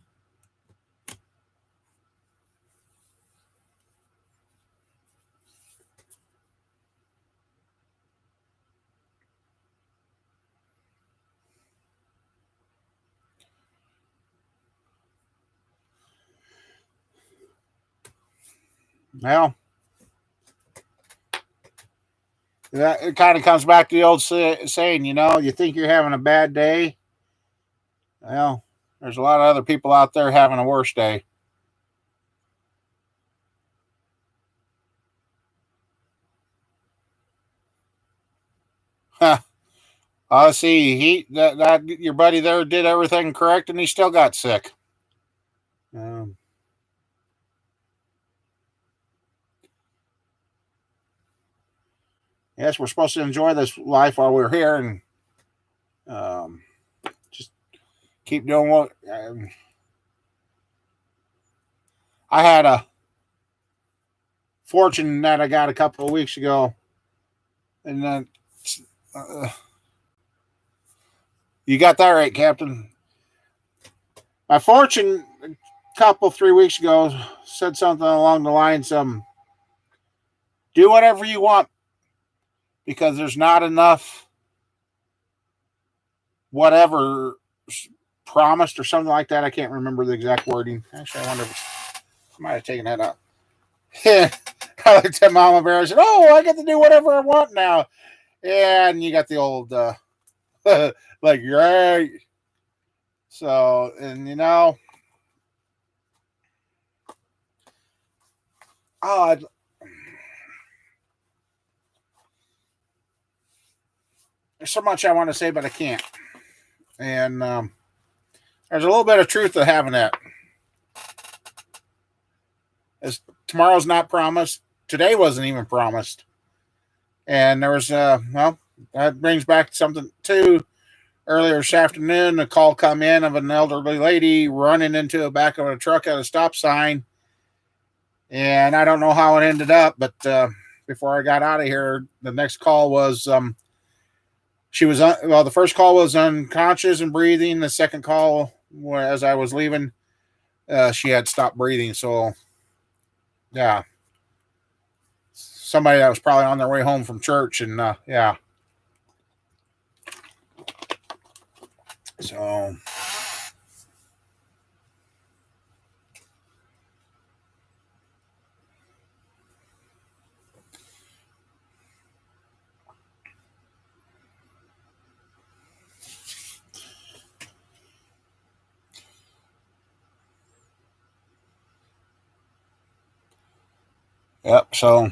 Well, that it kind of comes back to the old saying, you think you're having a bad day. Well, there's a lot of other people out there having a worse day. Huh. I see. That your buddy there did everything correct, and he still got sick. Um, yes, we're supposed to enjoy this life while we're here, and um, just keep doing what. I had a fortune that I got a couple of weeks ago, and then uh, you got that right, Captain. My fortune a couple 3 weeks ago said something along the lines, do whatever you want because there's not enough whatever promised or something like that. I can't remember the exact wording. Actually, I wonder if I might have taken that out. I looked at Mama Bear and said, "Oh, I get to do whatever I want now." Yeah, and you got the old like right. So, and oh, there's so much I want to say, but I can't. And there's a little bit of truth to having that. As tomorrow's not promised, today wasn't even promised. And there was, well, that brings back something too. Earlier this afternoon, a call come in of an elderly lady running into the back of a truck at a stop sign. And I don't know how it ended up, but before I got out of here, the next call was she was well. The first call was unconscious and breathing. The second call, as I was leaving, she had stopped breathing. So, yeah, somebody that was probably on their way home from church, and yeah. So, yep. So,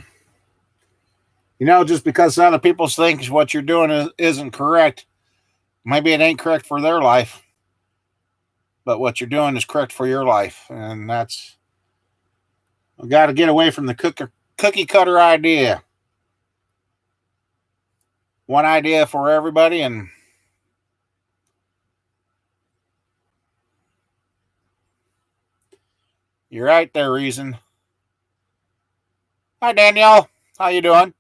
just because other people think what you're doing isn't correct, maybe it ain't correct for their life, but what you're doing is correct for your life, and that's we got to get away from the cookie cutter idea. One idea for everybody, and you're right there, Reason. Hi, Danielle. How you doing?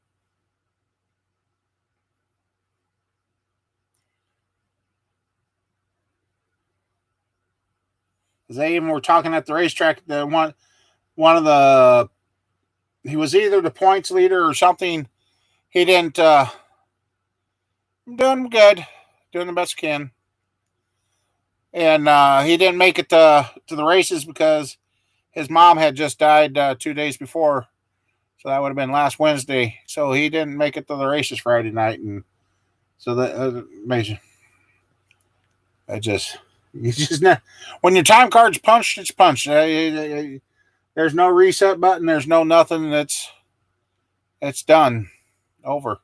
They even were talking at the racetrack. The one of the he was either the points leader or something. He didn't. I'm doing good, doing the best I can, and he didn't make it to the races because his mom had just died 2 days before. So that would have been last Wednesday. So he didn't make it to the races Friday night, and so that amazing. I just you just not when your time card's punched, it's punched. There's no reset button. There's no nothing. It's done. Over.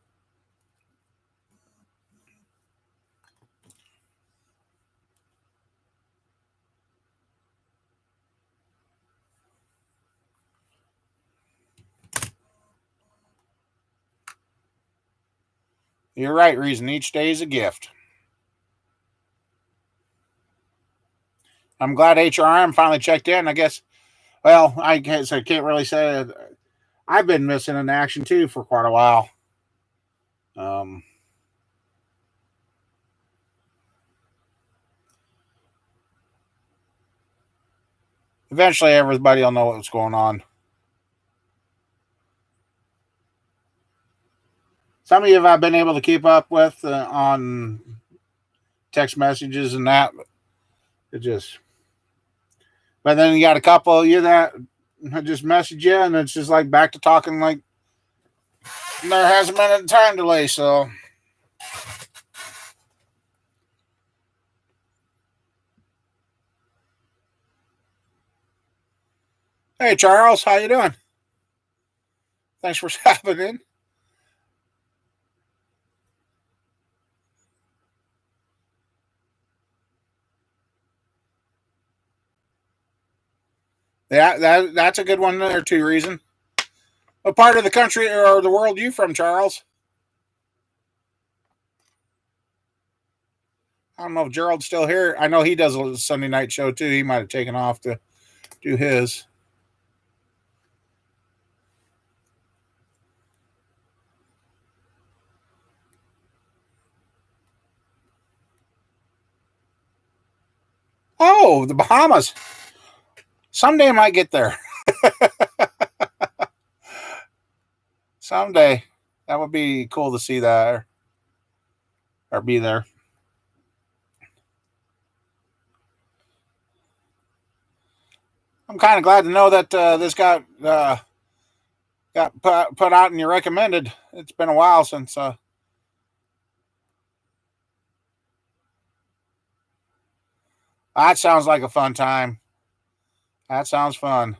You're right, Reason. Each day is a gift. I'm glad HRM finally checked in. I guess. Well, I guess I can't really say it. I've been missing in action too for quite a while. Um, Eventually, everybody will know what's going on. Some of you I've been able to keep up with on text messages and that. It just, but then you got a couple of you that just message you, and it's just like back to talking like there hasn't been a time delay. So, hey Charles, how you doing? Thanks for stopping in. Yeah, that's a good one there too. Reason. What part of the country or the world you from, Charles? I don't know if Gerald's still here. I know he does a Sunday night show too. He might have taken off to do his. Oh, the Bahamas. Someday I might get there. Someday. That would be cool to see that or be there. I'm kind of glad to know that this got put out and you recommended. It's been a while since. That sounds like a fun time. That sounds fun.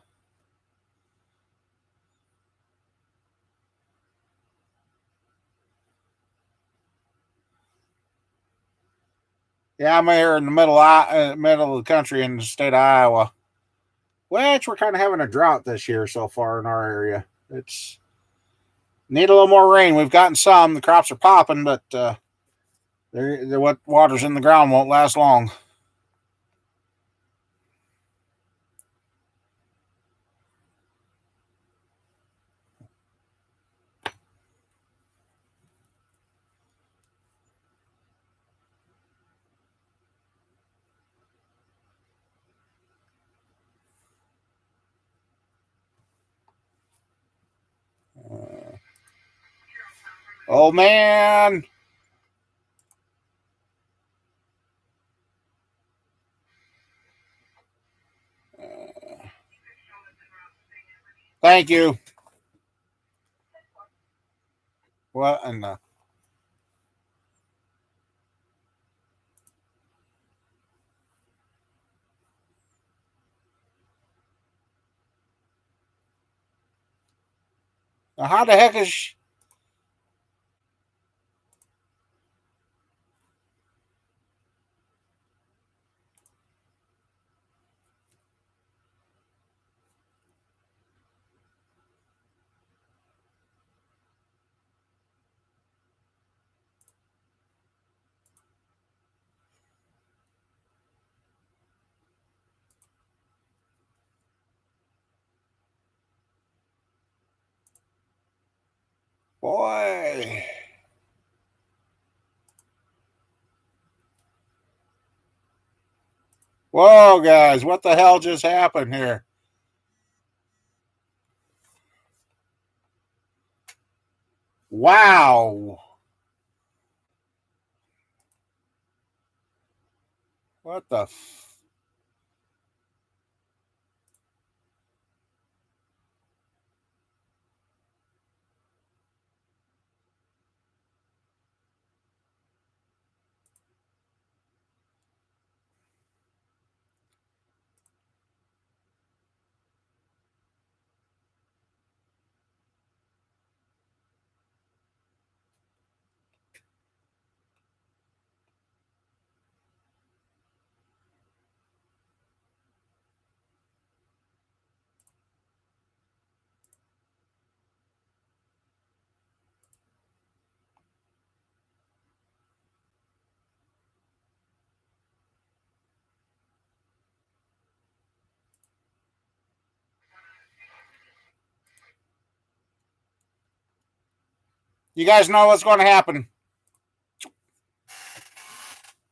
Yeah, I'm here in the middle of the country in the state of Iowa, which we're kind of having a drought this year so far in our area. It's need a little more rain. We've gotten some. The crops are popping, but what water's in the ground won't last long. Oh man. Thank you. What and how the heck is? Boy. Whoa, guys, what the hell just happened here? Wow. What the You guys know what's going to happen.